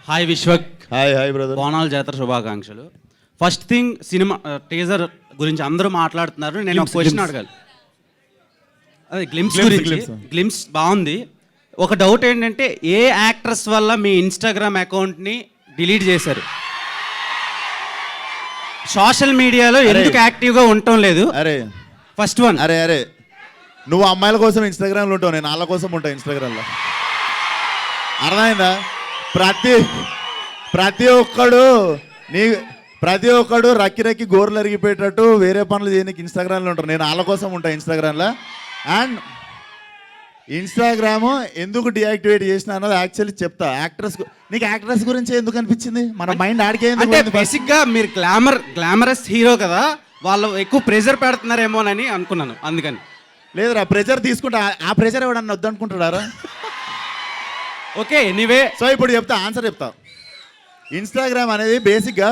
Hi Vishwak. Hi brother. బోనాల జాతర శుభాకాంక్షలు. ఫస్ట్ థింగ్, సినిమా టీజర్ గురించి అందరూ మాట్లాడుతున్నారు. నేను ఒక క్వశ్చన్ అడగాలి. అదే గ్లిమ్స్ గురించి. గ్లిమ్స్ బాగుంది. ఒక డౌట్ ఏంటంటే, ఏ యాక్ట్రెస్ వల్ల మీ ఇన్స్టాగ్రామ్ అకౌంట్ని డిలీట్ చేశారు? సోషల్ మీడియాలో ఎందుకు యాక్టివ్గా ఉండటం లేదు? అరే ఫస్ట్ వన్. అరే నువ్వు అమ్మాయిల కోసం ఇన్స్టాగ్రామ్లో ఉంటావు, నేను వాళ్ళ కోసం ఉంటావు ఇన్స్టాగ్రామ్లో. అర్థమైందా? ప్రతి ఒక్కడు రక్కి గోర్లు అరిగిపోయేటట్టు వేరే పనులు చేయడానికి ఇన్స్టాగ్రామ్లో ఉంటారు. నేను వాళ్ళ కోసం ఉంటాను ఇన్స్టాగ్రామ్లో. అండ్ ఇన్స్టాగ్రామ్ ఎందుకు డియాక్టివేట్ చేసిన అన్నది యాక్చువల్లీ చెప్తా. నీకు యాక్ట్రెస్ గురించి ఎందుకు అనిపించింది? మన మైండ్ ఆడికే. అంటే బేసిక్గా మీరు గ్లామరస్ హీరో కదా, వాళ్ళు ఎక్కువ ప్రెజర్ పెడుతున్నారేమోనని అనుకున్నాను, అందుకని. లేదురా, ప్రెజర్ తీసుకుంటా. ఆ ప్రెజర్ ఎవడన్నా వద్దనుకుంటున్నారా? Okay, anyway. సో ఇప్పుడు ఆన్సర్ చెప్తా. ఇన్స్టాగ్రామ్ అనేది బేసిక్గా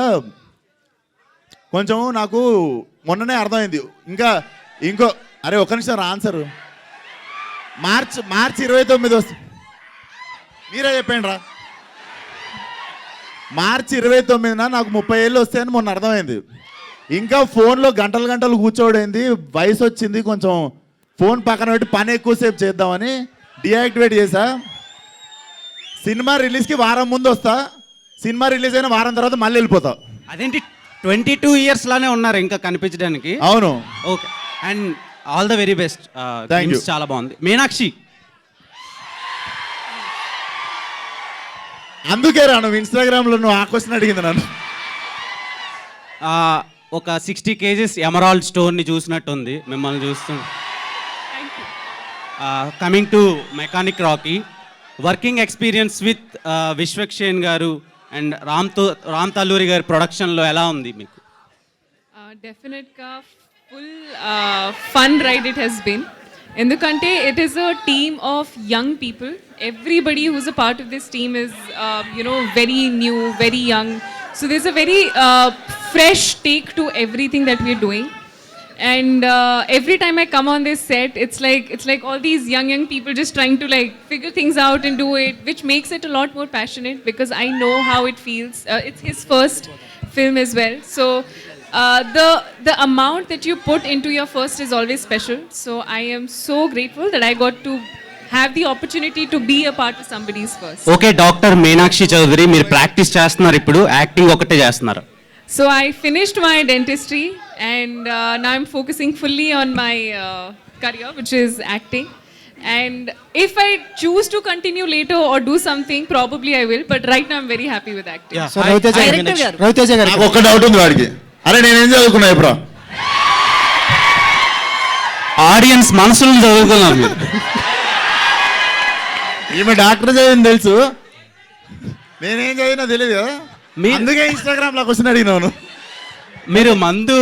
కొంచెం నాకు మొన్ననే అర్థమైంది. ఇంకో అరే ఒక్క నిమిషం ఆన్సర్. మార్చ్ 29 వస్తుంది. మీరే చెప్పండి రా. మార్చ్ 29న నాకు 30 ఏళ్ళు వస్తాయని మొన్న అర్థమైంది. ఇంకా ఫోన్లో గంటలు కూర్చోడైంది. వయసు వచ్చింది, కొంచెం ఫోన్ పక్కన పెట్టి పని ఎక్కువసేపు చేద్దామని డియాక్టివేట్ చేసా. సినిమా రిలీజ్కి వారం ముందు వస్తా. సినిమా రిలీజ్ అయిన వారం తర్వాత మళ్ళీ వెళ్ళిపోతా. అదేంటి 22 years లానే ఉన్నారు ఇంకా కనిపించడానికి? అవును. Okay, and all the very best. చాలా బాగుంది. మీనాక్షి, అందుకే రా నువ్వు ఇన్స్టాగ్రామ్లో నువ్వు ఆ క్వశ్చన్ అడిగింది నన్ను. ఒక 60 kgs ఎమరాల్డ్ స్టోర్ని చూసినట్టుంది మిమ్మల్ని చూస్తూ. Coming to mechanic Rocky, working experience with Vishwaksen గారు అండ్ రామ్ తల్లూరి గారి ప్రొడక్షన్లో ఎలా ఉంది మీకు? డెఫినెట్గా full fun ride it has been. ఎందుకంటే it is a team of young people. Everybody who's a part of this team is very new, very young. So this a very fresh take to everything that we're doing. And every time I come on this set, it's like all these young people just trying to like figure things out and do it, which makes it a lot more passionate because I know how it feels. It's his first film as well, so the amount that you put into your first is always special. So I am so grateful that I got to have the opportunity to be a part of somebody's first. Okay, Dr. Meenakshi Chowdhury, మీరు practice చేస్తున్నారు ఇప్పుడు, acting ఒకటే చేస్తున్నారు? So I finished my dentistry and now I'm focusing fully on my career, which is acting. And if I choose to continue later or do something, probably I will. But right now I'm very happy with acting. Yeah. So Raviteja garu నాకు ఒక doubt ఉంది వాడికి. అరే నేనేం చదువుకున్నా ఇప్పుడు? Audience మనసులను చదువుకున్నారు మీరు. ఈమె డాక్టర్ చదివింది తెలుసు, నేనేం చదివినా తెలియదు కదా. అందుకే ఇన్స్టాగ్రామ్లో క్వశ్చన్ అడిగినాను. మీరు మందు